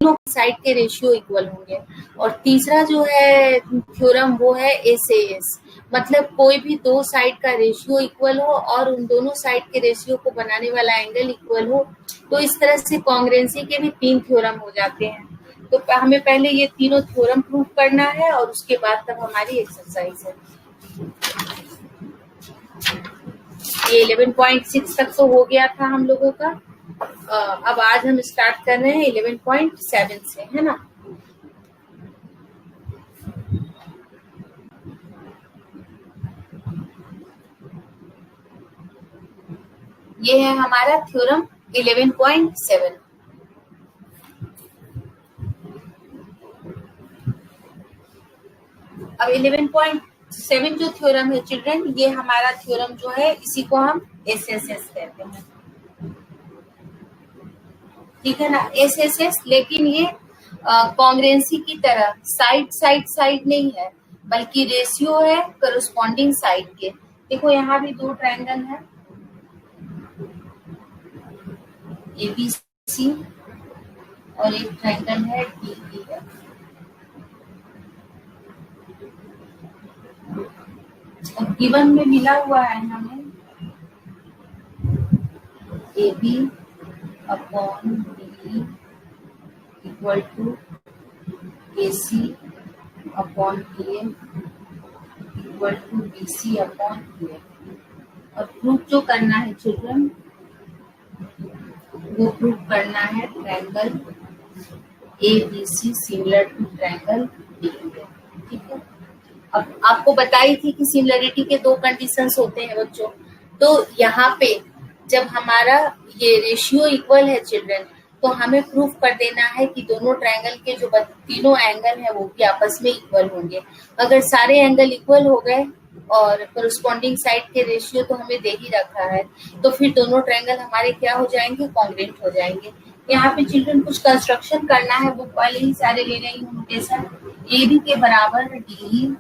तीनों साइड के ratio equal होंगे। और तीसरा जो है थ्योरम वो है एसएएस, मतलब कोई भी दो साइड का रेशियो इक्वल हो और उन दोनों साइड के रेशियो को बनाने वाला एंगल इक्वल हो। तो इस तरह से कॉन्ग्रुएंसी के भी 3 थ्योरम हो जाते हैं। तो हमें पहले ये तीनों थ्योरम प्रूव करना है और उसके बाद तब हमारी एक्सरसाइज है। ये 11.6 तक तो हो गया था हम लोगों का। अब आज हम स्टार्ट कर रहे हैं 11.7 से, है ना। ये है हमारा थ्योरम 11.7। अब 11.7 जो थ्योरम है चिल्ड्रन, ये हमारा थ्योरम जो है इसी को हम एसएसएस कहते हैं, ठीक है ना, एसएसएस। लेकिन ये कॉन्ग्रुएंसी की तरह साइड नहीं है, बल्कि रेशियो है करस्पॉन्डिंग साइड के। देखो यहाँ भी दो ट्रायंगल है एबीसी और एक ट्रायंगल है डीईएफ। और गिवन में मिला हुआ है हमें AB upon D equal to AC upon DF equal to BC upon DF। और प्रूफ जो करना है चिल्ड्रन, वो प्रूफ करना है triangle ABC similar to triangle DEF, ठीक है। अब आपको बताई थी कि सिमिलरिटी के दो कंडीशंस होते हैं बच्चों। तो यहाँ पे जब हमारा ये रेशियो इक्वल है चिल्ड्रन, तो हमें प्रूफ कर देना है कि दोनों ट्रायंगल के जो तीनों एंगल हैं वो भी आपस में इक्वल होंगे। अगर सारे एंगल इक्वल हो गए और करस्पॉन्डिंग साइड के रेशियो तो हमें दे ही रखा है, तो फिर दोनों ट्रायंगल हमारे क्या हो जाएंगे, कॉन्ग्रुएंट हो जाएंगे। यहाँ पे चिल्ड्रन कुछ कंस्ट्रक्शन करना है, बुक वाले ही सारे ले रही हूँ नोटेशन। AB के बराबर DE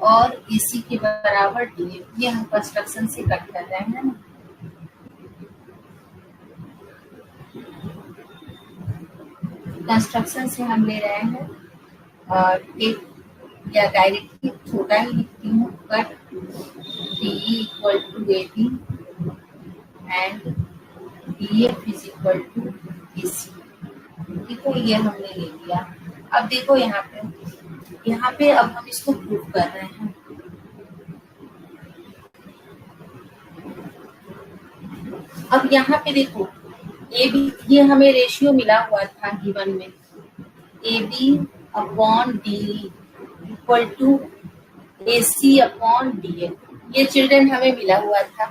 और AC के बराबर DF, ये हम कंस्ट्रक्शन से कट कर रहे हैं ना। कंस्ट्रक्शन से हम ले रहे हैं और एक या डायरेक्टली छोटा ही लिखती हूँ, cut DE equal to AB and DF is equal to AC। देखो ये हमने ले लिया। अब देखो यहाँ पे अब हम इसको प्रूव कर रहे हैं। अब यहाँ पे देखो AB, ये हमें रेशियो मिला हुआ था गिवन में, AB upon D equal to AC upon DF, ये चिल्ड्रन हमें मिला हुआ था।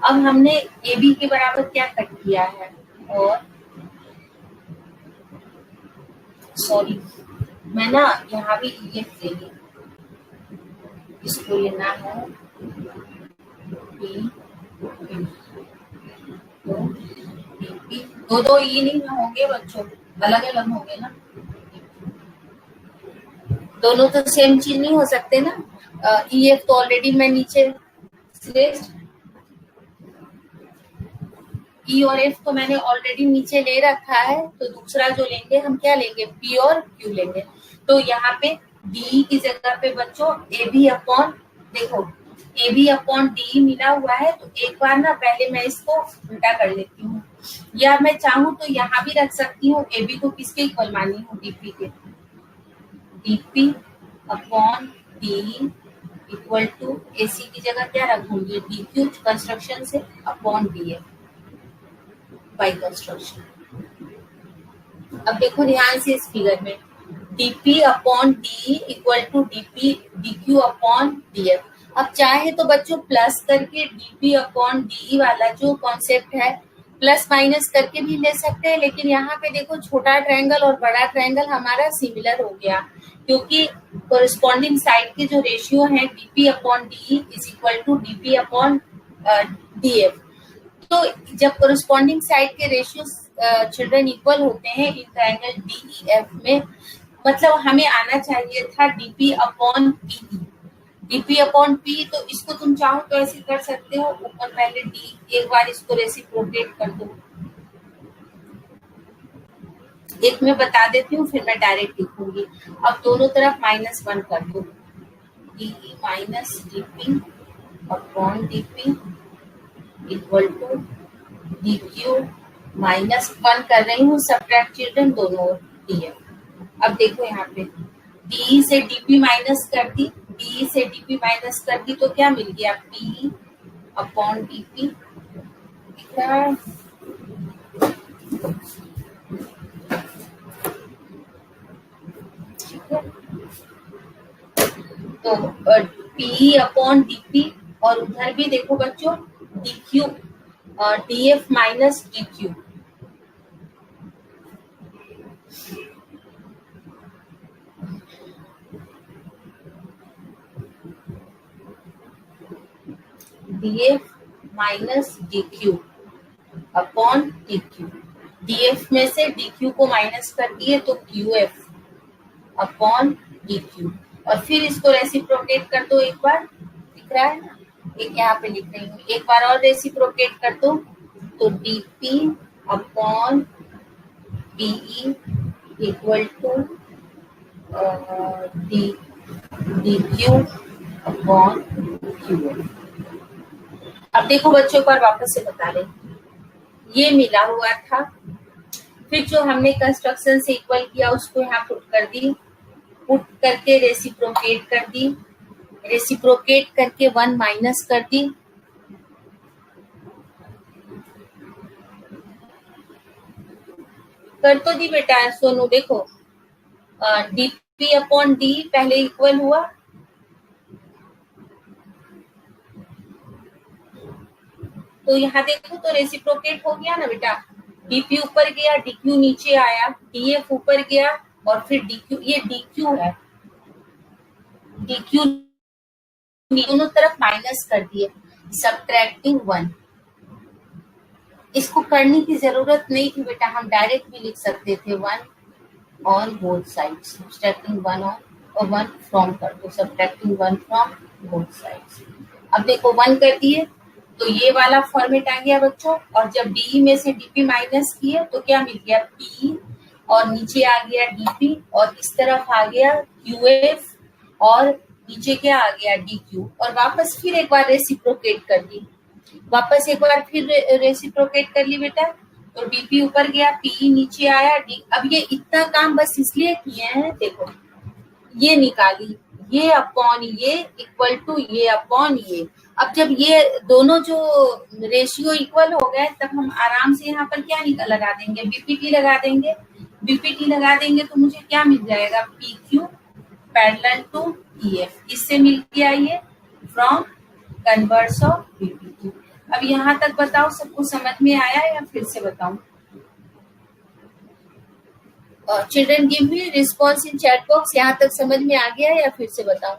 अब हमने AB के बराबर क्या कट किया है, और सॉरी मैं ना यहाँ भी EF ले ली, इसको लेना है दो ई नहीं होंगे बच्चों, अलग अलग होंगे ना, दोनों तो सेम चीज नहीं हो सकते ना। EF तो ऑलरेडी मैं नीचे E और F तो मैंने ऑलरेडी नीचे ले रखा है, तो दूसरा जो लेंगे हम क्या लेंगे, P और Q लेंगे। तो यहाँ पे DE की जगह पे बच्चों AB अपॉन, देखो AB अपॉन DE मिला हुआ है, तो एक बार ना पहले मैं इसको उल्टा कर लेती हूँ, या मैं चाहूँ तो यहाँ भी रख सकती हूँ AB को किसके इक्वल मानी हूँ, DP के, DP upon DE equal to AC की जगह क्या रखूंगी, DQ कंस्ट्रक्शन से अपॉन DF बाई कंस्ट्रक्शन। अब देखो ध्यान से इस फिगर में, DP upon DE equal to DQ upon DF। अब चाहे तो बच्चों प्लस करके DP अपॉन DE वाला जो कॉन्सेप्ट है प्लस माइनस करके भी ले सकते हैं, लेकिन यहाँ पे देखो छोटा ट्रायंगल और बड़ा ट्रायंगल हमारा सिमिलर हो गया, क्योंकि कोरिस्पॉन्डिंग साइड के जो रेशियो है DP upon DE is equal to DP upon DF। तो जब कोरिस्पॉन्डिंग साइड के रेशियो चिल्ड्रन इक्वल होते हैं इन ट्रायंगल DEF में, मतलब हमें आना चाहिए था DP upon PE, DP upon P। तो इसको तुम चाहो तो ऐसे कर सकते हो, ऊपर पहले D एक बार इसको रेसिप्रोकेट कर दो, एक मैं बता देती हूँ, फिर मैं डायरेक्ट लिखूंगी। अब दोनों तरफ -1 कर दो, DE minus DP upon DP equal to D Q -1 कर रही हूँ, सब्ट्रैक्ट चिल्ड्रन दोनों डीएफ। अब देखो यहाँ पे डी से डीपी माइनस कर दी, डी से डीपी माइनस कर दी, तो क्या मिल गया, पी अपॉन डीपी दिख रहा है। ठीक है, तो पी अपॉन डीपी, और उधर भी देखो बच्चों D Q DF minus D Q. DF minus D Q upon D Q. DF में से डी क्यू को माइनस कर दिए तो Q F upon D Q, और फिर इसको रेसिप्रोकेट कर दो एक बार, दिख रहा है ना, एक यहाँ पे लिख रही हूँ, एक बार और रेसिप्रोकेट कर दो, तो DP upon DE equal to D Q upon Q. अब देखो बच्चों, एक बार वापस से बता रहे, ये मिला हुआ था, फिर जो हमने कंस्ट्रक्शन से इक्वल किया उसको यहाँ पुट कर दी, पुट करके रेसिप्रोकेट कर दी, रेसिप्रोकेट करके 1 माइनस कर दी, कर तो दी बेटा सोनू। देखो डीपी अपॉन डी पहले इक्वल हुआ, तो यहाँ देखो तो रेसिप्रोकेट हो गया ना बेटा, डीपी ऊपर गया, डीक्यू नीचे आया, डीएफ ऊपर गया, और फिर डीक्यू, ये डीक्यू है, डीक्यू दोनों तरफ माइनस कर दिए, सब्ट्रैक्टिंग 1। इसको करने की जरूरत नहीं थी बेटा, हम डायरेक्ट भी लिख सकते थे 1 on both sides, subtracting 1 on और 1 फ्रॉम कर दो, सब्ट्रैक्टिंग 1 फ्रॉम बोथ साइड्स। अब देखो 1 कर दिए तो ये वाला फॉर्मेट आ गया बच्चों, और जब डी में से डीपी माइनस किए तो क्या मिल गया, पी, और नीचे आ गया डीपी, और इस तरफ आ गया क्यूएफ, और नीचे क्या आ गया डीक्यू, और वापस फिर एक बार रेसिप्रोकेट कर दी, वापस एक बार फिर रेसिप्रोकेट कर ली बेटा, तो डीपी ऊपर गया, पी नीचे आया, डी। अब ये इतना काम बस इसलिए किए हैं, देखो ये निकाली, ये अपॉन ये इक्वल टू ये अपॉन ये। अब जब ये दोनों जो रेशियो इक्वल हो गए, तब हम आराम से यहाँ पर क्या लगा देंगे, बीपीटी लगा देंगे। बीपीटी लगा देंगे तो मुझे क्या मिल जाएगा, P Q parallel to EF, इससे मिल गया ये फ्रॉम कन्वर्स ऑफ बीपीटी। अब यहाँ तक बताओ सबको समझ में आया या फिर से बताऊं? Children give me response in chat box, यहाँ तक समझ में आ गया या फिर से बताऊं?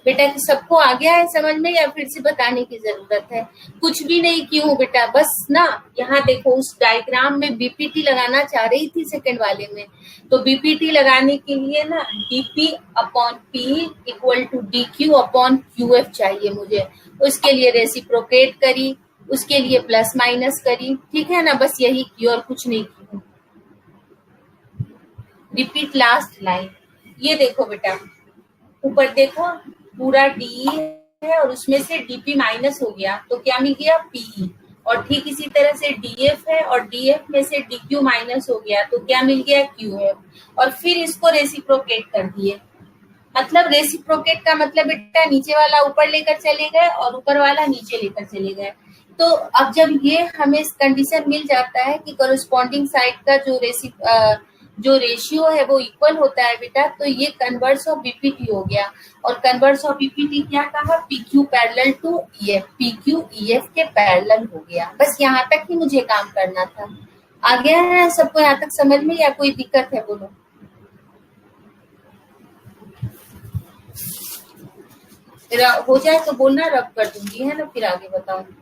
बेटा सबको आ गया है समझ में या फिर से बताने की जरूरत है? कुछ भी नहीं क्यों बेटा, बस ना यहाँ देखो उस डायग्राम में बीपीटी लगाना चाह रही थी सेकंड वाले में, तो बीपीटी लगाने के लिए ना DP upon P equal to D Q upon Q F चाहिए मुझे, उसके लिए रेसिप्रोकेट करी, उसके लिए प्लस माइनस करी, ठीक है ना, बस यही की और कुछ नहीं की। रिपीट लास्ट लाइन, ये देखो बेटा ऊपर देखो पूरा डी है और उसमें से डीपी माइनस हो गया तो क्या मिल गया, पी, और ठीक इसी तरह से डीएफ है और डीएफ में से डीक्यू माइनस हो गया तो क्या मिल गया, क्यूएफ, और फिर इसको रेसिप्रोकेट कर दिए। मतलब रेसिप्रोकेट का मतलब बेटा नीचे वाला ऊपर लेकर चले गए और ऊपर वाला नीचे लेकर चले गए। तो अब जब ये हमें कंडीशन मिल जाता है कि कोरिस्पॉन्डिंग साइड का जो रेशियो है वो इक्वल होता है बेटा, तो ये कन्वर्स ऑफ बीपीटी हो गया, और कन्वर्स ऑफ बीपीटी क्या कहा, PQ parallel to EF, PQ EF के पैरेलल हो गया। बस यहाँ तक ही मुझे काम करना था। आ गया है सबको यहाँ तक समझ में या कोई दिक्कत है बोलो? हो जाए तो बोलना, रब कर दूंगी है ना, फिर आगे बताऊंगी।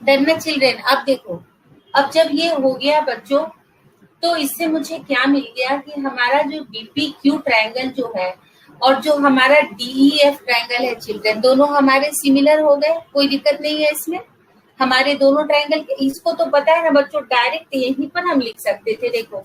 डन में चिल्ड्रेन। अब देखो, अब जब ये हो गया बच्चों, तो इससे मुझे क्या मिल गया कि हमारा जो बीपीक्यू ट्रायंगल जो है और जो हमारा डीईएफ ट्रायंगल है चिल्ड्रन, दोनों हमारे सिमिलर हो गए, कोई दिक्कत नहीं है इसमें। हमारे दोनों ट्रायंगल, इसको तो पता है ना बच्चों, डायरेक्ट यहीं पर हम लिख सकते थे। देखो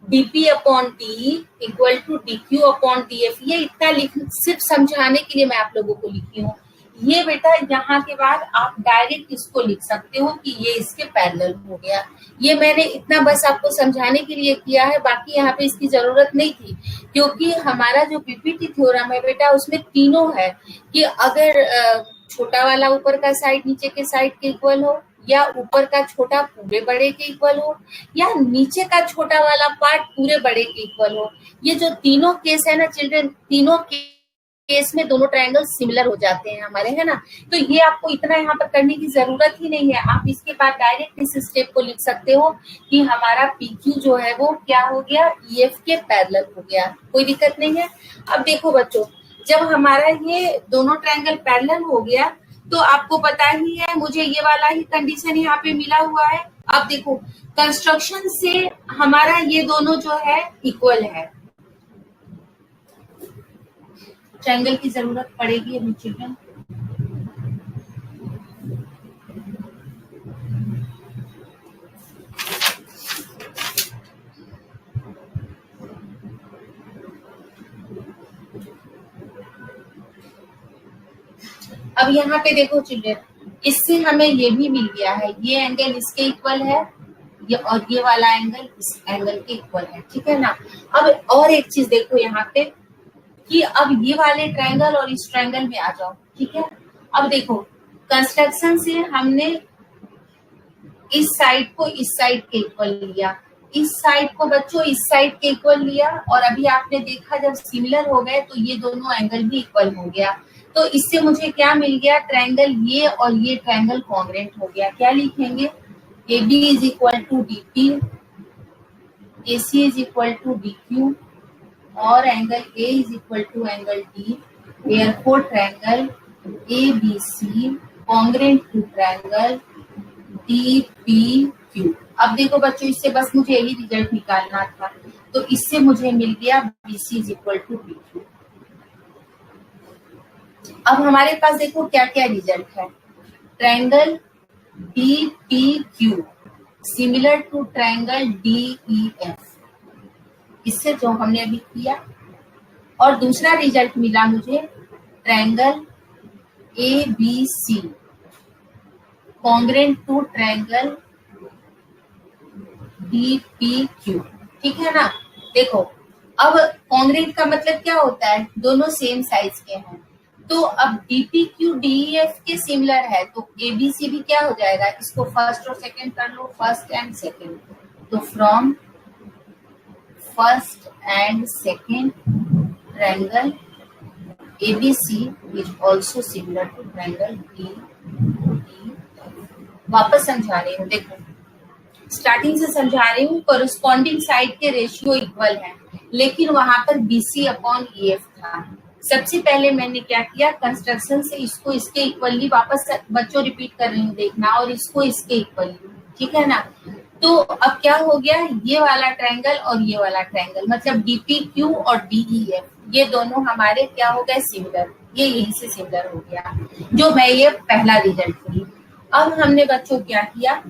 DP upon D equal to DQ upon DF, ये इतना लिख, सिर्फ समझाने के लिए मैं आप लोगों को लिखी हूँ। ये बेटा यहाँ के बाद आप डायरेक्ट इसको लिख सकते हो कि ये इसके पैरेलल हो गया। ये मैंने इतना बस आपको समझाने के लिए किया है, बाकी यहाँ पे इसकी जरूरत नहीं थी, क्योंकि हमारा जो पीपीटी थ्योरम है बेटा उसमें तीनों है कि अगर छोटा वाला ऊपर का साइड नीचे के साइड के इक्वल हो, या ऊपर का छोटा पूरे बड़े के इक्वल हो, या नीचे का छोटा वाला पार्ट पूरे बड़े के इक्वल हो। ये जो तीनों केस है ना चिल्ड्रन, तीनों केस में दोनों ट्रायंगल सिमिलर हो जाते हैं हमारे, है ना। तो ये आपको इतना यहाँ पर करने की जरूरत ही नहीं है। आप इसके बाद डायरेक्ट इस स्टेप को लिख सकते हो कि हमारा PQ जो है वो क्या हो गया, EF के पैरेलल हो गया, कोई दिक्कत नहीं है। अब देखो बच्चों, जब हमारा ये दोनों ट्रायंगल पैरेलल हो गया तो आपको पता ही है, मुझे ये वाला ही कंडीशन यहाँ पे मिला हुआ है। अब देखो कंस्ट्रक्शन से हमारा ये दोनों जो है इक्वल है, ट्रायंगल की जरूरत पड़ेगी अभी चिल्ड्रन। अब यहाँ पे देखो चिल्ड्रन, इससे हमें ये भी मिल गया है, ये एंगल इसके इक्वल है, ये और ये वाला एंगल इस एंगल के इक्वल है, ठीक है ना। अब और एक चीज देखो यहाँ पे कि अब ये वाले ट्रायंगल और इस ट्रायंगल में आ जाओ, ठीक है। अब देखो कंस्ट्रक्शन से हमने इस साइड को इस साइड के इक्वल लिया, इस साइड को बच्चों इस साइड के इक्वल लिया, और अभी आपने देखा जब सिमिलर हो गए तो ये दोनों एंगल भी इक्वल हो गया। तो इससे मुझे क्या मिल गया, ट्रायंगल ये और ये ट्रायंगल कॉन्ग्रुएंट हो गया। क्या लिखेंगे, AB is equal to DP, AC is equal to DQ और angle A is equal to angle D। Therefore triangle ABC congruent to triangle DPQ। अब देखो बच्चों, इससे बस मुझे यही रिजल्ट निकालना था, तो इससे मुझे मिल गया BC is equal to PQ। अब हमारे पास देखो क्या क्या रिजल्ट है, triangle DPQ similar to triangle DEF, इससे जो हमने अभी किया। और दूसरा रिजल्ट मिला मुझे triangle ABC congruent to triangle DPQ, ठीक है ना। देखो अब कॉन्ग्रुएंट का मतलब क्या होता है, दोनों सेम साइज के हैं। तो अब DPQ DEF के सिमिलर है तो ABC भी क्या हो जाएगा, इसको फर्स्ट और सेकंड कर लो, फर्स्ट एंड सेकंड। तो from first and second triangle ABC is also similar to triangle DEF। वापस समझा रही हूँ, देखो स्टार्टिंग से समझा रही हूँ। कोरिस्पॉन्डिंग साइड के रेशियो इक्वल है, लेकिन वहां पर BC अपॉन EF था। सबसे पहले मैंने क्या किया, कंस्ट्रक्शन से इसको इसके इक्वली, वापस बच्चों रिपीट कर रही हूँ देखना, और इसको इसके इक्वली, ठीक है ना। तो अब क्या हो गया, ये वाला ट्रायंगल और ये वाला ट्रायंगल मतलब DPQ और DEF ये दोनों हमारे क्या हो गए, सिमिलर। ये यहीं से सिमिलर हो गया, जो मैं ये पहला रिजल्ट हुई। अब हमने बच्चों क्या किया,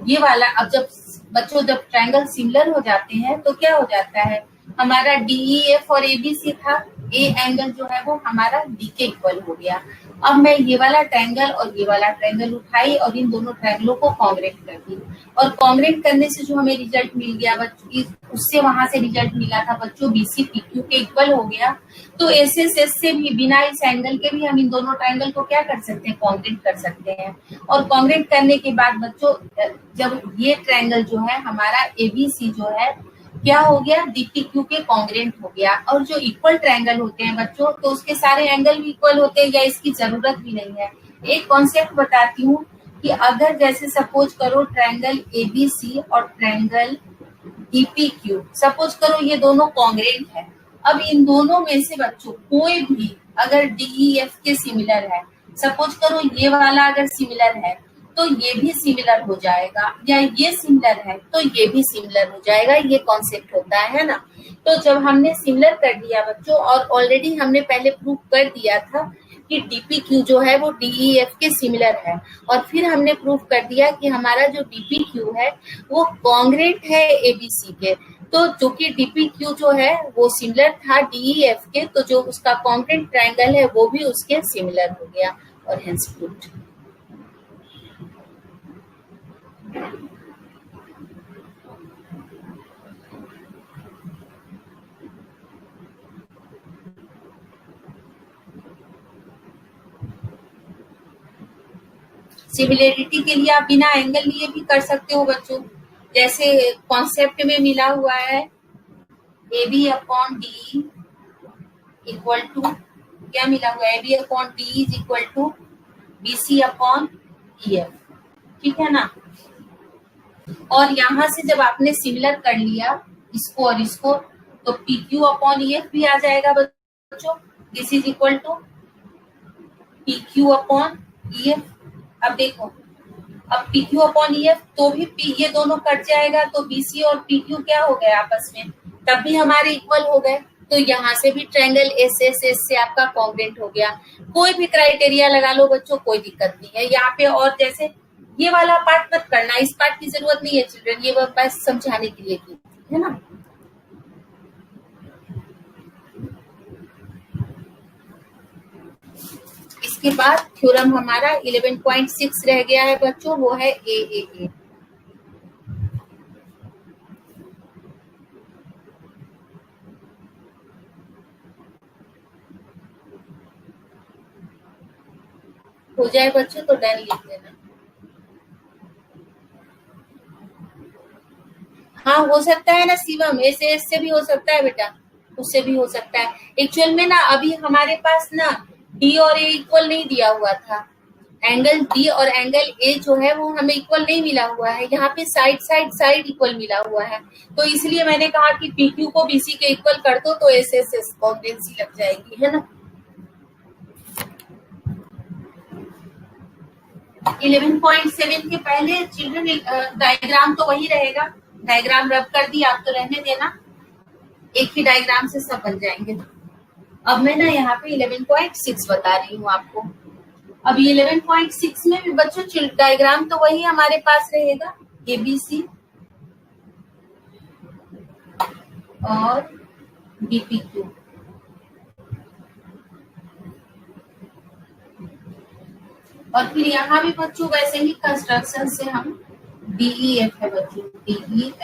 ये वाला, अब जब बच्चों जब ट्रायंगल सिमिलर हो जाते हैं तो क्या हो जाता है, हमारा DEF और ABC था, ए एंगल जो है वो हमारा D के इक्वल हो गया। अब मैं ये वाला ट्रायंगल और ये वाला ट्रायंगल उठाई और इन दोनों ट्रायंगलों को कॉन्ग्रुएंट कर दी, और कॉन्ग्रुएंट करने से जो हमें रिजल्ट मिल गया बच्चों, उससे वहां से रिजल्ट मिला था बच्चों BC PQ के इक्वल हो गया। तो SSS से भी, बिना इस एंगल के भी हम इन दोनों ट्रायंगल को क्या कर सकते हैं, कॉन्ग्रुएंट कर सकते हैं। और कॉन्ग्रुएंट करने के बाद बच्चों, जब ये ट्रायंगल जो है हमारा ABC जो है क्या हो गया, DPQ के कॉन्ग्रुएंट हो गया। और जो इक्वल ट्रायंगल होते हैं बच्चों, तो उसके सारे एंगल भी इक्वल होते हैं, या इसकी जरूरत भी नहीं है। एक कॉन्सेप्ट बताती हूँ कि अगर जैसे सपोज करो ट्रायंगल ABC और ट्रायंगल DPQ, सपोज करो ये दोनों कॉन्ग्रुएंट है। अब इन दोनों में से बच्चों कोई भी अगर DEF के सिमिलर है, सपोज करो ये वाला अगर सिमिलर है, तो ये भी सिमिलर हो जाएगा, या ये सिमिलर है तो ये भी सिमिलर हो जाएगा, ये कॉन्सेप्ट होता है ना। तो जब हमने सिमिलर कर दिया बच्चों, और ऑलरेडी हमने पहले प्रूव कर दिया था कि डीपीक्यू जो है वो डीईएफ के सिमिलर है, और फिर हमने प्रूव कर दिया कि हमारा जो डीपीक्यू है वो कॉन्ग्रेंट है एबीसी के। तो जो कि डीपीक्यू जो है वो सिमिलर था डीईएफ के, तो जो उसका कॉन्ग्रेंट ट्रायंगल है वो भी उसके सिमिलर हो गया, और हेंस प्रूव्ड। सिमिलरिटी के लिए आप बिना एंगल लिए भी कर सकते हो बच्चों, जैसे कॉन्सेप्ट में मिला हुआ है A B upon D equal to, क्या मिला हुआ है, A B upon D is equal to B C upon E F, ठीक है ना। और यहां से जब आपने सिमिलर कर लिया इसको और इसको, तो P Q upon E F भी आ जाएगा बच्चों, this is equal to P Q upon E F. अब देखो, अब P Q upon E F तो भी पी, ये दोनों कट जाएगा, तो बीसी और पी क्यू क्या हो गए आपस में, तब भी हमारे इक्वल हो गए। तो यहाँ से भी ट्रायंगल एस एस एस से आपका कॉन्ग्रेंट हो गया। कोई भी क्राइटेरिया लगा लो बच्चों, कोई दिक्कत नहीं है यहाँ पे। और जैसे ये वाला पार्ट मत करना, इस पार्ट की जरूरत नहीं है चिल्ड्रन, ये बस समझाने के लिए की है ना। इसके बाद थ्योरम हमारा 11.6 रह गया है बच्चों, वो है ए। हो जाए बच्चों तो डन लिख देना। हाँ हो सकता है ना शिवम, ऐसे से भी हो सकता है बेटा, उससे भी हो सकता है। एक्चुअल में ना अभी हमारे पास ना डी और ए इक्वल नहीं दिया हुआ था, एंगल डी और एंगल ए जो है वो हमें इक्वल नहीं मिला हुआ है, यहाँ पे साइड साइड साइड इक्वल मिला हुआ है। तो इसलिए मैंने कहा कि पी क्यू को बीसी के इक्वल कर दो तो एस एस एस कॉन्ग्रेंसी लग जाएगी, है ना। 11.7 के पहले चिल्ड्रन डायग्राम तो वही रहेगा, डायग्राम रब कर दी, आप तो रहने देना, एक ही डायग्राम से सब बन जाएंगे। अब मैं ना यहाँ पे 11.6 बता रही हूँ आपको। अब 11.6 में भी बच्चों डायग्राम तो वही हमारे पास रहेगा, एबीसी और डीपीक्यू। और फिर यहाँ भी बच्चों वैसे ही कंस्ट्रक्शन से हम डीईएफ है बच्चों, डीईएफ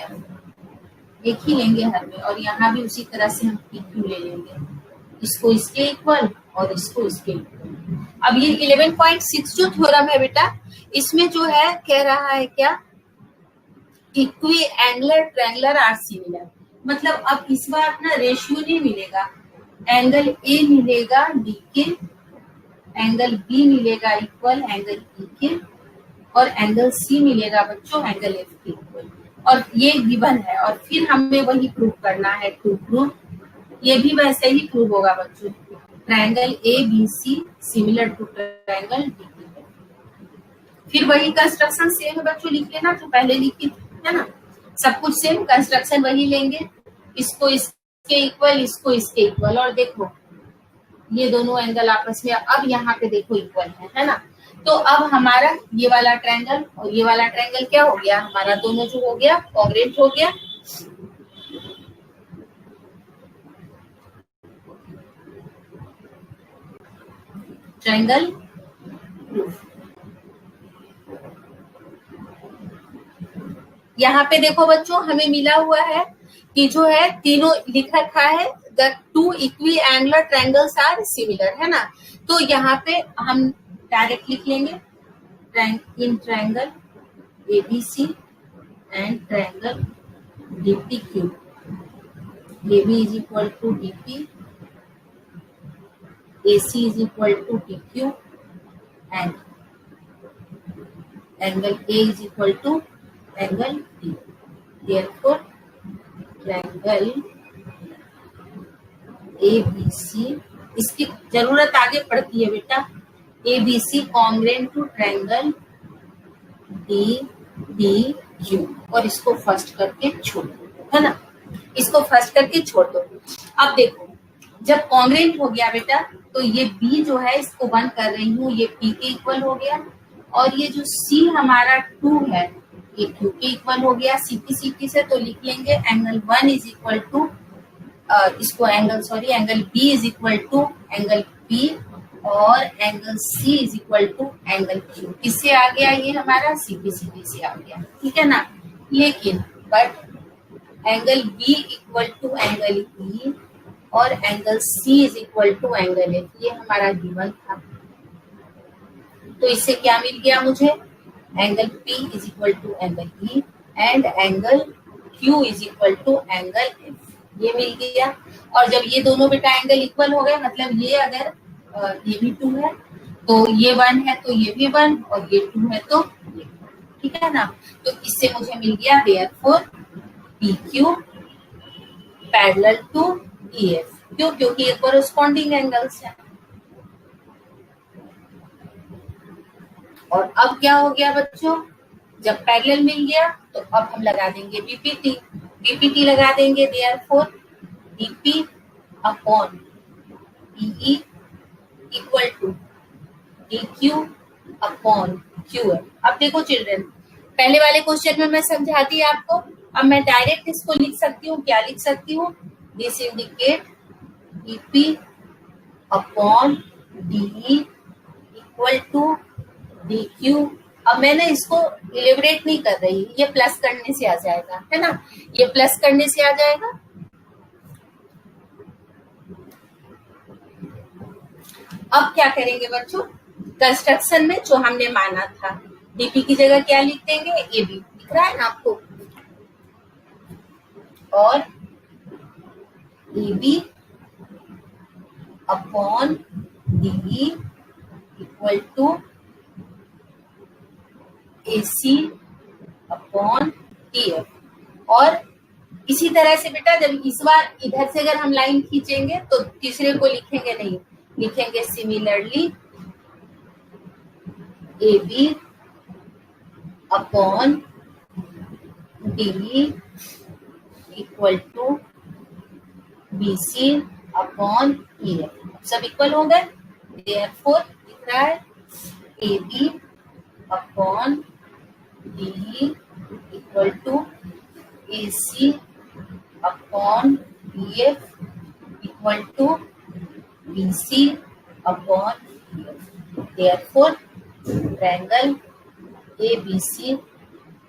एक ही लेंगे हर में, और यहाँ भी उसी तरह से हम पीक्यू ले लेंगे, इसको इसके इक्वल और इसको इसके इक्वल। अब ये 11.6 जो थ्योरम है बेटा, इसमें जो है कह रहा है क्या, equiangular triangular are similar, मतलब अब इस बार अपना रेशियो नहीं मिलेगा, एंगल ए मिलेगा डी के, एंगल बी मिलेगा इक्वल एंगल ई के, और एंगल सी मिलेगा बच्चों एंगल एफ के इक्वल, और ये गिवन है। और फिर हमें वही प्रूव करना है, टू प्रूव, ये भी वैसे ही प्रूव होगा बच्चों, triangle A B C similar to triangle D के। फिर वही कंस्ट्रक्शन सेम है बच्चों, लिख लेना जो पहले लिखी है ना, सब कुछ सेम, कंस्ट्रक्शन वही लेंगे, इसको इसके इक्वल, इसको इसके इक्वल, और देखो ये दोनों एंगल आपस में अब यहाँ पे देखो इक्वल है ना। तो अब हमारा ये वाला ट्रायंगल और ये वाला ट्रायंगल क्या हो गया, हमारा दोनों जो हो गया कॉन्ग्रेंट हो गया। ट्रायंगल यहाँ पे देखो बच्चों हमें मिला हुआ है कि जो है तीनों लिख रखा है, the two equiangular triangles are similar, है ना। तो यहाँ पे हम डायरेक्ट लिख लेंगे, in triangle ABC and triangle DPQ, AB is equal to DP, AC is equal to DQ, and angle A is equal to angle D. Therefore, triangle ABC, इसकी जरूरत आगे पड़ती है बेटा, ABC congruent to triangle D D Q, और इसको first करके छोड़ दो, है ना, इसको फर्स्ट करके छोड़ दो। अब देखो जब कॉन्ग्रेंट हो गया बेटा, तो ये बी जो है इसको बंद कर रही हूँ, ये पी के इक्वल हो गया, और ये जो सी हमारा 2 है ये क्यू के इक्वल हो गया। सी से तो लिख लेंगे एंगल 1 इज इक्वल टू, इसको angle B is equal to angle P, और angle C is equal to angle Q. किससे आ गया ये हमारा, सी से आ गया, ठीक है ना। लेकिन but angle B equal to angle E और angle C is equal to angle F, ये हमारा गिवन था। तो इससे क्या मिल गया मुझे, angle P is equal to angle E and angle Q is equal to angle F, ये मिल गया। और जब ये दोनों बेटा एंगल इक्वल हो गए, मतलब ये अगर ये भी 2 है तो ये 1 है, तो ये भी 1, और ये 2 है तो ये, ठीक है ना। तो इससे मुझे मिल गया therefore P Q parallel to E F, क्यों, क्योंकि ये कोरस्पॉन्डिंग एंगल्स है। और अब क्या हो गया बच्चों, जब पैरेलल मिल गया तो अब हम लगा देंगे बीपीटी लगा देंगे, therefore DP upon E equal to D Q upon Q F. अब देखो चिल्ड्रन, पहले वाले क्वेश्चन में मैं समझाती आपको, अब मैं डायरेक्ट इसको लिख सकती हूँ, क्या लिख सकती हूँ, this indicate DP upon D equal to D Q. अब मैंने इसको इलेबरेट नहीं कर रही, ये प्लस करने से आ जाएगा, है ना, ये प्लस करने से आ जाएगा। अब क्या करेंगे बच्चों, कंस्ट्रक्शन में जो हमने माना था, डीपी की जगह क्या लिख देंगे, ए बी, दिख रहा है ना आपको, और A B upon D equal to A C upon T F. और इसी तरह से बेटा जब इस बार इधर से अगर हम लाइन खींचेंगे तो तीसरे को लिखेंगे नहीं, लिखेंगे similarly A B upon D equal to B C upon E F. सब इक्वल हो गए, देयरफॉर दिख रहा है A B upon D equal to A C upon B F equal to B C upon B F. Therefore triangle A B C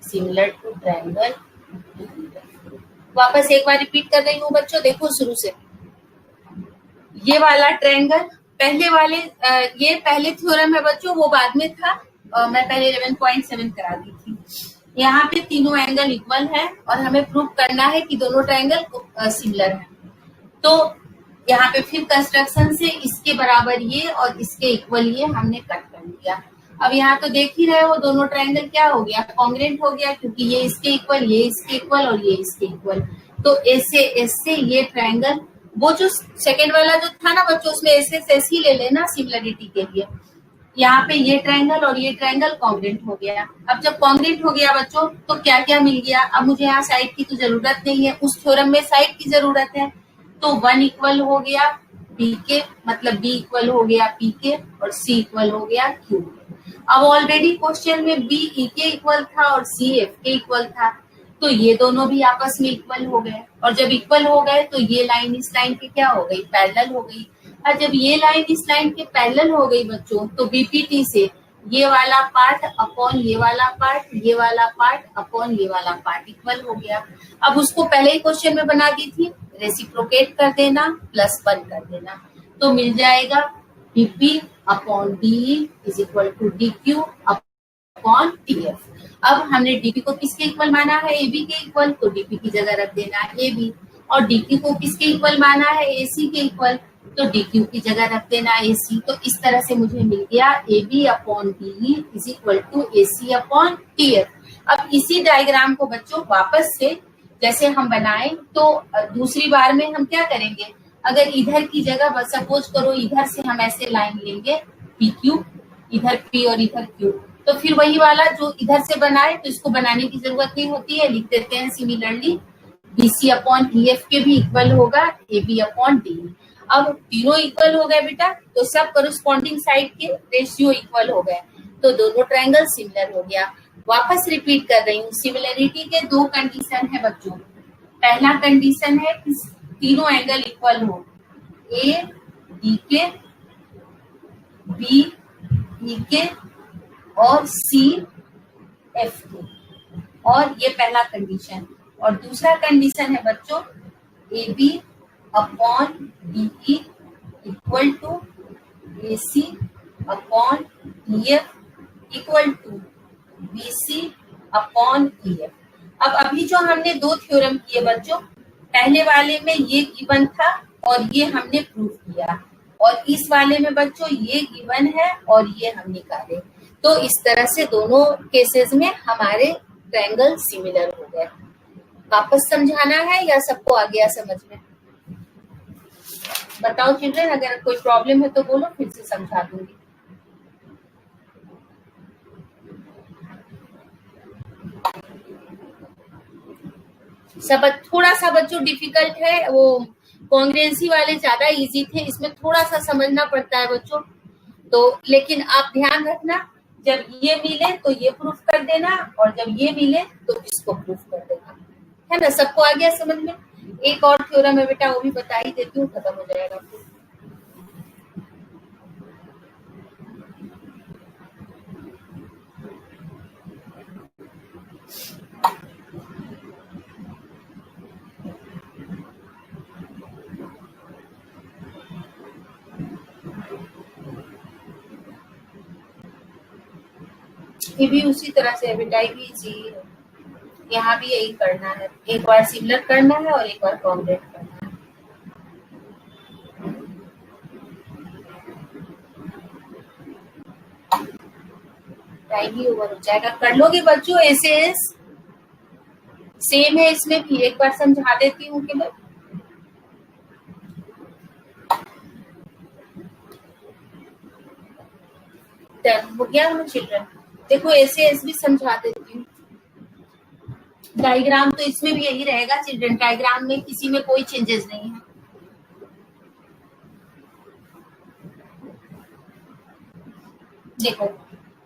similar to triangle. वापस एक बार repeat कर रही हूँ बच्चों, देखो शुरू से, ये वाला ट्रायंगल पहले वाले ये पहले थ्योरम है बच्चों, वो बाद में था, मैं पहले 11.7 करा दी थी। यहाँ पे तीनों एंगल इक्वल है और हमें प्रूव करना है कि दोनों ट्रायंगल सिमिलर है। तो यहाँ पे फिर कंस्ट्रक्शन से इसके बराबर ये और इसके इक्वल ये हमने कट कर लिया। अब यहाँ तो देख ही रहे हो दोनों ट्रायंगल क्या हो गया, कॉन्ग्रेंट हो गया, क्योंकि ये इसके इक्वल, ये इसके इक्वल और ये इसके इक्वल। तो ऐसे ये ट्रायंगल, वो जो सेकेंड वाला जो था ना बच्चों, उसमें ऐसे ही ले लेना सिमिलरिटी के लिए। यहाँ पे ये ट्रायंगल और ये ट्रायंगल कॉन्ग्रेंट हो गया। अब जब कॉन्ग्रेंट हो गया बच्चों तो क्या क्या मिल गया, अब मुझे यहाँ साइड की तो जरूरत नहीं है, उस थ्योरम में साइड की जरूरत है। तो 1 इक्वल हो गया बी के, मतलब बी इक्वल हो गया पी के, और सी इक्वल हो गया क्यू के। अब ऑलरेडी क्वेश्चन में बी ई के इक्वल था और सी एफ के इक्वल था, तो ये दोनों भी आपस में इक्वल हो गए। और जब इक्वल हो गए तो ये लाइन इस लाइन की क्या हो गई, पैरेलल हो गई। और जब ये लाइन इस लाइन के पैरेलल हो गई बच्चों, तो बीपीटी से ये वाला पार्ट अपॉन ये वाला पार्ट, ये वाला पार्ट अपॉन ये वाला पार्ट इक्वल हो गया। अब उसको पहले ही क्वेश्चन में बना दी थी, रेसिप्रोकेट कर देना, +1 कर देना, तो मिल जाएगा DP upon D is equal to D Q upon T F. अब हमने डीपी को किसके इक्वल माना है, ए बी के इक्वल, तो डीपी की जगह रख देना ए बी। और डीक्यू को किसके इक्वल माना है, ए सी के इक्वल, तो डीक्यू की जगह रख देना ए सी। तो इस तरह से मुझे मिल गया A B upon D is equal to A C upon T F. अब इसी डायग्राम को बच्चों वापस से जैसे हम बनाए, तो दूसरी बार में हम क्या करेंगे, अगर इधर की जगह बस सपोज करो इधर से हम ऐसे लाइन लेंगे पी क्यू, इधर पी और इधर क्यू, तो फिर वही वाला जो इधर से बनाए, तो इसको बनाने की जरूरत नहीं होती है, लिख देते हैं सिमिलरली BC अपॉन EF के भी इक्वल होगा AB अपॉन DE। अब तीनों इक्वल हो गए बेटा, तो सब करस्पॉन्डिंग साइड के रेशियो इक्वल हो गए, तो दोनों ट्रायंगल सिमिलर हो गया। वापस रिपीट कर रही हूँ, सिमिलरिटी के दो कंडीशन है बच्चों। पहला कंडीशन है कि तीनों एंगल इक्वल हो, A D के, B E के और C F के, और ये पहला कंडीशन। और दूसरा कंडीशन है बच्चों AB upon DE equal to AC upon EF equal to BC upon EF। अब अभी जो हमने दो थ्योरम किए बच्चों, पहले वाले में ये गिवन था और ये हमने प्रूव किया, और इस वाले में बच्चों ये गिवन है और ये हम निकाले। तो इस तरह से दोनों केसेस में हमारे ट्रायंगल सिमिलर हो गए। वापस समझाना है या सबको आ गया समझ में? बताओ चिल्ड्रन, अगर कोई प्रॉब्लम है तो बोलो, फिर से समझा दूंगी। सब थोड़ा सा बच्चों डिफिकल्ट है, वो कॉन्ग्रुएंसी वाले ज्यादा इजी थे, इसमें थोड़ा सा समझना पड़ता है बच्चों। तो लेकिन आप ध्यान रखना, जब ये मिले तो ये प्रूफ कर देना, और जब ये मिले तो इसको प्रूफ कर देना, है ना? सबको आ गया समझ में? एक और थ्योरम है बेटा, वो भी बता ही देती हूँ, खत्म हो जाएगा। ये भी उसी तरह से है बेटा, ये भी इजी है, यहाँ भी यही करना है, एक बार सिमिलर करना है और एक बार कॉन्ग्रुएंट करना है। टाइम ही ओवर हो जाएगा, कर लोगे बच्चों? ऐसे सेम है इसमें भी, एक बार समझा देती हूँ कि डन हो गया हमें चिल्ड्रन। देखो ऐसे भी समझा देती हूँ। डायग्राम तो इसमें भी यही रहेगा चिल्ड्रन, डायग्राम में किसी में कोई चेंजेस नहीं है। देखो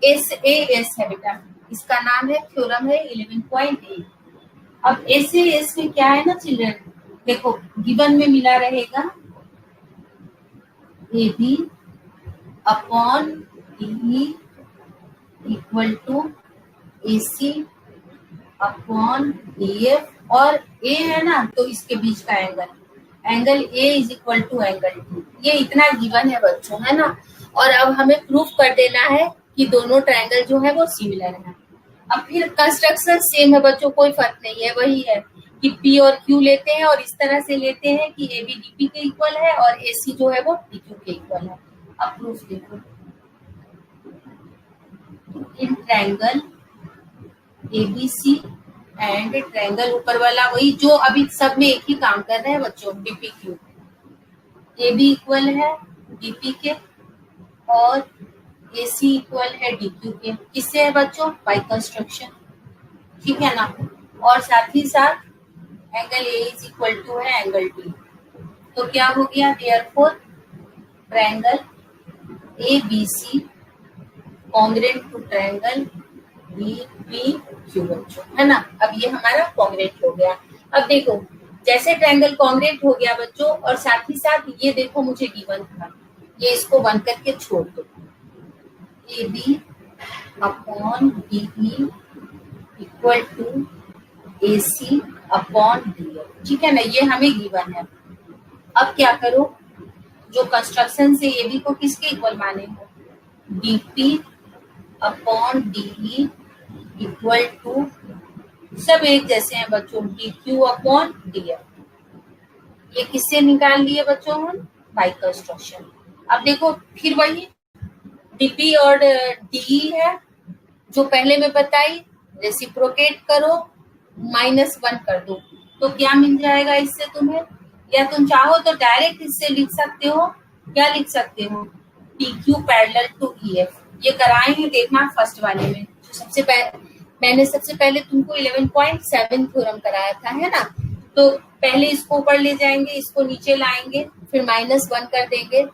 SAS है बेटा, इसका नाम है थ्योरम है 11.8। अब SAS में क्या है ना चिल्ड्रन, देखो गिवन में मिला रहेगा AB upon DE equal to AC upon DF, और A है ना, तो इसके बीच का angle A is equal to angle D। ये इतना गिवन है बच्चों, है ना? और अब हमें प्रूफ कर देना है कि दोनों ट्रायंगल जो है वो सिमिलर है। अब फिर कंस्ट्रक्शन सेम है बच्चों, कोई फर्क नहीं है, वही है कि P और Q लेते हैं और इस तरह से लेते हैं कि AB DP के इक्वल है और AC जो है वो DQ के इक्वल है। अब प्रूफ देखो, in triangle ABC and triangle ऊपर वाला वही जो अभी सब में एक ही काम कर रहे हैं बच्चों, DPQ। AB इक्वल है DP के और AC इक्वल है DQ के। किससे है बच्चों? बाय कंस्ट्रक्शन, ठीक है ना? और साथ ही साथ angle A is equal to है एंगल D। तो क्या हो गया? Therefore triangle ABC congruent to triangle DPQ बच्चों, है ना? अब ये हमारा कॉन्ग्रुएंट हो गया। अब देखो जैसे ट्रायंगल कॉन्ग्रुएंट हो गया बच्चों, और साथ ही साथ ये देखो मुझे गिवन था, ये इसको 1 करके छोड़ दो, AB upon DE equal to AC upon DF, ठीक है ना? ये हमें गिवन है। अब क्या करो, जो कंस्ट्रक्शन से AB को किसके इक्वल माने हो? DP upon DE equal to, सब एक जैसे हैं बच्चों, DQ अपॉन DF। ये किससे निकाल लिए बच्चों हम? By construction. अब देखो फिर वही DP और DE है जो पहले में बताई, रेसिप्रोकेट करो, -1 कर दो, तो क्या मिल जाएगा इससे तुम्हें? या तुम चाहो तो डायरेक्ट इससे लिख सकते हो, क्या लिख सकते हो? PQ पैरेलल टू EF, ये कराए हैं, देखना फर्स्ट वाले में। मैंने सबसे पहले तुमको 11.7 थ्योरम कराया था, है ना। तो पहले इसको ऊपर ले जाएंगे, इसको नीचे लाएंगे, फिर -1 कर देंगे,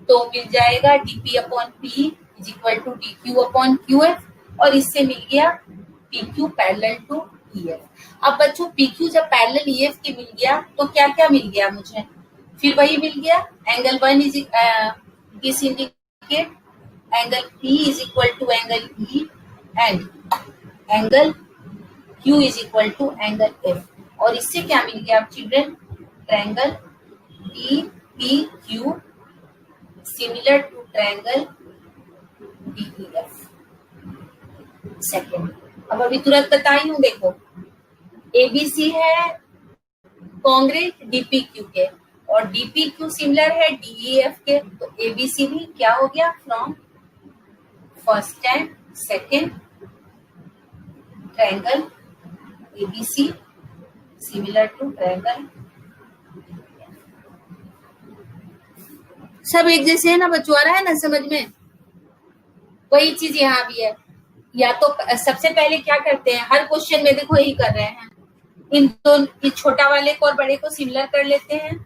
तो मिल जाएगा dp upon p is equal to dq upon qf, और इससे मिल गया pq पैरेलल टू ef। अब बच्चों pq जब पैरेलल ef के मिल गया तो क्या क्या मिल गया मुझे, फिर वही मिल गया angle 1 is this indicate angle p is equal to angle e and angle q is equal to angle f। और इससे क्या मिल गया children, triangle DPQ similar to triangle DEF। Second, अब अभी तुरंत बताई हूँ, देखो ABC है कॉन्ग्रेट DPQ के, और DPQ सिमिलर है DEF के, तो ABC भी क्या हो गया, from first and second triangle ABC similar to triangle. सब एक जैसे है ना बच्चों, आ रहा है ना समझ में। वही चीज यहाँ भी है, या तो सबसे पहले क्या करते हैं, हर क्वेश्चन में देखो यही कर रहे हैं, इन दोनों छोटा वाले को और बड़े को सिमिलर कर लेते हैं,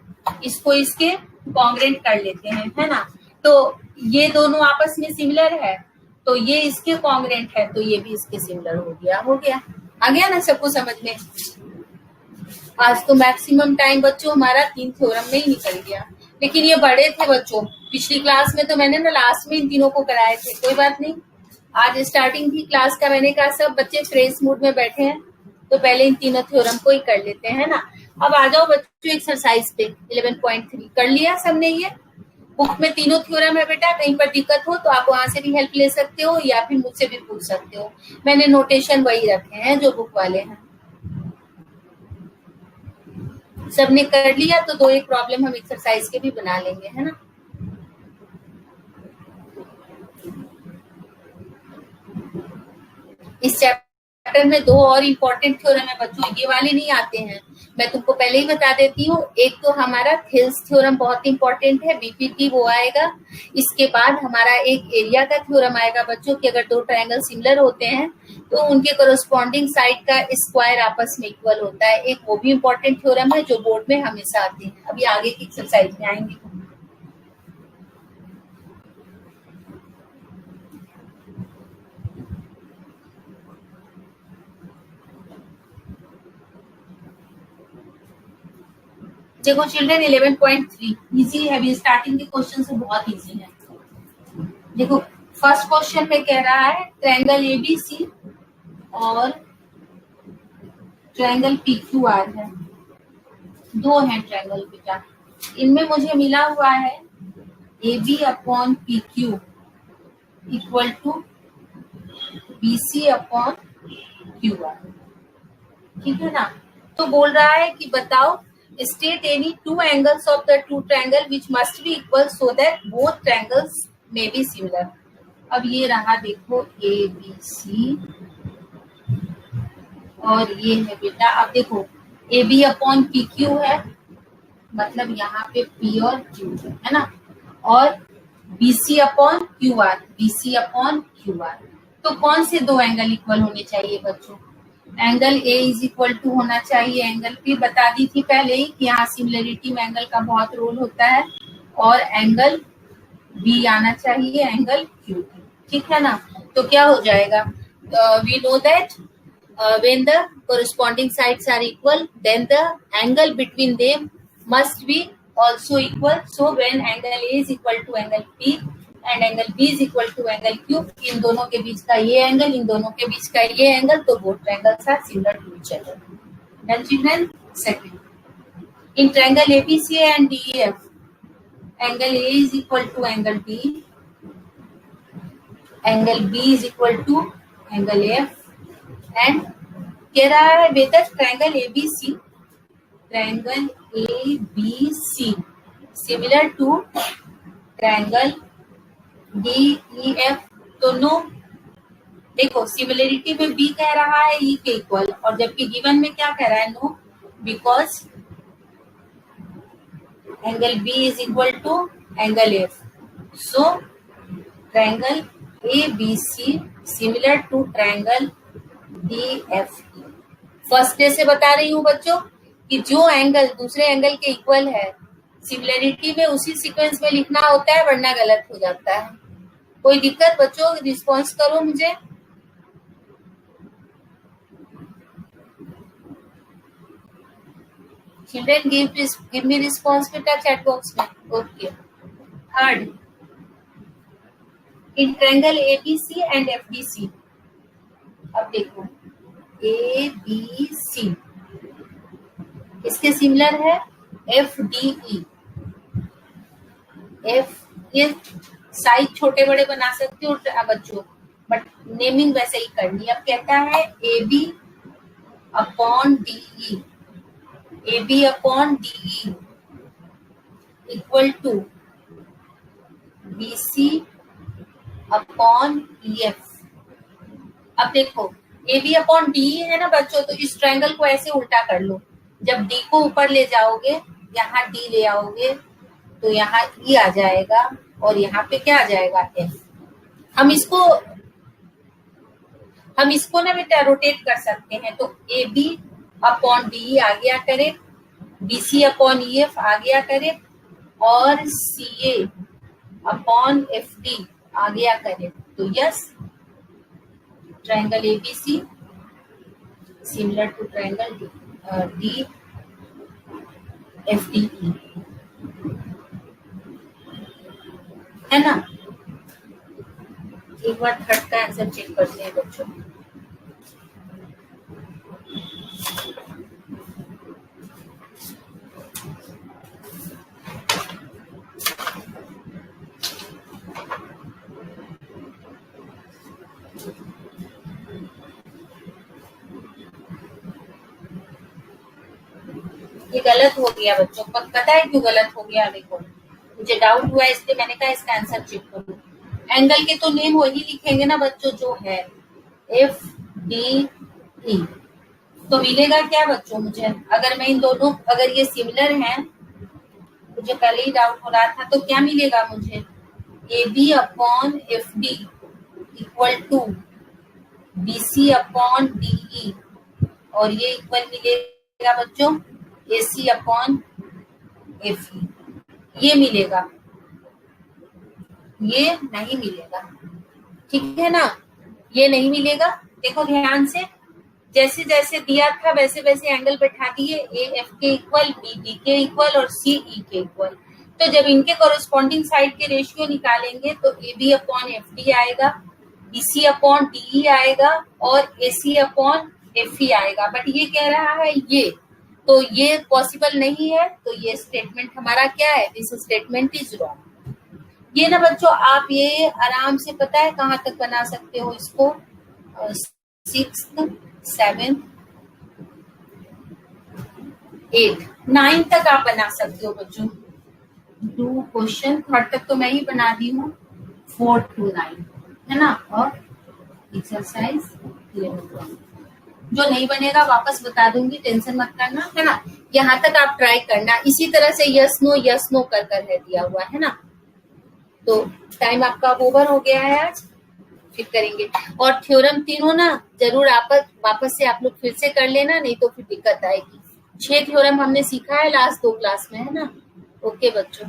इसको इसके कॉन्ग्रेंट कर लेते हैं, है ना। तो ये दोनों आपस में सिमिलर है, तो ये इसके कॉन्ग्रेंट है, तो ये भी इसके सिमिलर हो गया। आ गया ना सबको समझ में। आज तो मैक्सिमम टाइम बच्चों हमारा 3 थ्योरम में ही निकल गया, लेकिन ये बड़े थे बच्चों। पिछली क्लास में तो मैंने ना लास्ट में इन तीनों को कराए थे, कोई बात नहीं। आज स्टार्टिंग थी क्लास का, मैंने कहा सब बच्चे फ्रेश मूड में बैठे हैं, तो पहले इन तीनों थ्योरम को ही कर लेते हैं ना। अब आ जाओ बच्चों एक्सरसाइज पे 11.3 कर लिया सबने। ये बुक में तीनों थ्योरम है बेटा, कहीं पर दिक्कत हो तो आप वहां से भी हेल्प ले सकते हो या फिर मुझसे भी पूछ सकते हो। मैंने नोटेशन वही रखे हैं जो बुक वाले हैं। सबने कर लिया तो 2-1 प्रॉब्लम हम एक्सरसाइज के भी बना लेंगे, है ना। इस चैप्टर में 2 और इम्पोर्टेंट थ्योरम है बच्चों, ये वाले नहीं आते हैं, मैं तुमको पहले ही बता देती हूँ। एक तो हमारा थिल्स थ्योरम बहुत इंपॉर्टेंट है, बीपीटी वो आएगा। इसके बाद हमारा एक एरिया का थ्योरम आएगा बच्चों कि अगर 2 ट्रायंगल सिमिलर होते हैं तो उनके कोरोस्पॉन्डिंग साइड का स्क्वायर आपस में इक्वल होता है, एक वो भी इम्पोर्टेंट थ्योरम है जो बोर्ड में हमेशा आते हैं। अभी आगे की एक्सरसाइज में आएंगे। देखो चिल्ड्रन 11.3 इजी है, अभी स्टार्टिंग के क्वेश्चन से बहुत इजी है। देखो फर्स्ट क्वेश्चन में कह रहा है ट्रायंगल एबीसी और ट्रायंगल पीक्यूआर है, 2 हैं ट्रायंगल बेटा। इनमें मुझे मिला हुआ है AB upon PQ equal to BC upon QR, ठीक है ना। तो बोल रहा है कि बताओ state any 2 angles of the 2 triangle which must be equal so that both triangles may be similar। अब ये रहा देखो ABC और ये है बेटा, अब देखो AB अपॉन PQ है, मतलब यहाँ पे P और Q है ना, और BC अपॉन QR। तो कौन से 2 एंगल इक्वल होने चाहिए बच्चों, angle A is equal to होना चाहिए एंगल P, बता दी थी पहले ही कि यहाँ सिमिलरिटी में एंगल का बहुत रोल होता है, और एंगल B आना चाहिए एंगल Q, ठीक है ना। तो क्या हो जाएगा, we know that when the corresponding sides are equal then the angle between them must be also equal, so when angle A is equal to angle P and angle B is equal to angle Q, इन दोनों के बीच का ये angle, इन दोनों के बीच का ये angle, तो both triangles are similar to each other। Done children? Second, in triangle ABC and DEF, angle A is equal to angle B, angle B is equal to angle F, and कह रहा है whether triangle ABC similar to triangle DEF, तो no. देखो similarity में B कह रहा है E के इक्वल, और जबकि गिवन में क्या कह रहा है, no, because angle B is equal to angle F, so triangle ABC similar to triangle DFE। First day से बता रही हूँ बच्चों कि जो एंगल दूसरे एंगल के इक्वल है, सिमिलरिटी में उसी सीक्वेंस में लिखना होता है, वरना गलत हो जाता है। कोई दिक्कत बच्चों? रिस्पॉन्स करो मुझे। चिल्ड्रेन गिव मी रिस्पॉन्स बेटा चैट बॉक्स में। Okay. Third, in triangle ABC and FDC। अब देखो ABC इसके सिमिलर है FDE। ये साइज छोटे बड़े बना सकते हो बच्चों, बट नेमिंग वैसे ही करनी। अब कहता है AB upon DE, AB upon DE equal to BC upon EF। अब देखो AB अपॉन DE है ना बच्चों, तो इस ट्रायंगल को ऐसे उल्टा कर लो। जब D को ऊपर ले जाओगे, यहाँ D ले आओगे, तो यहाँ E आ जाएगा और यहाँ पे क्या आ जाएगा F। हम इसको ना बेटा रोटेट कर सकते हैं। तो AB अपॉन DE आ गया करेक्ट, BC अपॉन EF आ गया करेक्ट, और CA अपॉन FD आ गया करेक्ट। तो yes, triangle ABC similar to triangle DFDE है ना। एक बार थर्ड का आंसर चेक करते हैं बच्चों। ये गलत हो गया बच्चों, पता है क्यों गलत हो गया? देखो मुझे डाउट हुआ इसलिए मैंने कहा इसका आंसर चेक करो। एंगल के तो नेम वही लिखेंगे ना बच्चों जो है FDE। तो मिलेगा क्या बच्चों मुझे? अगर मैं इन दोनों, अगर ये सिमिलर हैं, मुझे पहले ही डाउट हो रहा था, तो क्या मिलेगा मुझे? AB upon FD equal to BC upon DE, और ये इक्वल मिलेगा बच्चों AC अपॉन FE। ये मिलेगा, ये नहीं मिलेगा, ठीक है ना। ये नहीं मिलेगा। देखो ध्यान से, जैसे जैसे दिया था वैसे वैसे एंगल बैठा दिए, AF के इक्वल, BD के इक्वल और CE के इक्वल। तो जब इनके कोरिस्पॉन्डिंग साइड के रेशियो निकालेंगे तो AB अपॉन FD आएगा, BC अपॉन DE आएगा और AC अपॉन FE आएगा। बट ये कह रहा है ये, तो ये पॉसिबल नहीं है। तो ये स्टेटमेंट हमारा क्या है? This statement is wrong. ये ना बच्चों आप ये आराम से पता है कहाँ तक बना सकते हो इसको, 6th 7th 8th 9 तक आप बना सकते हो बच्चों। 2 क्वेश्चन, थर्ड तक तो मैं ही बना दी हूँ, 4 to 9 है ना। और एक्सरसाइज 11। जो नहीं बनेगा वापस बता दूंगी, टेंशन मत करना, है ना। यहाँ तक आप ट्राई करना। इसी तरह से यस नो कर कर है दिया हुआ है ना। तो टाइम आपका ओवर हो गया है आज, फिर करेंगे। और थ्योरम तीनों ना जरूर आप वापस से आप लोग फिर से कर लेना, नहीं तो फिर दिक्कत आएगी। 6 थ्योरम हमने सीखा है लास्ट 2 क्लास में, है ना। ओके बच्चों।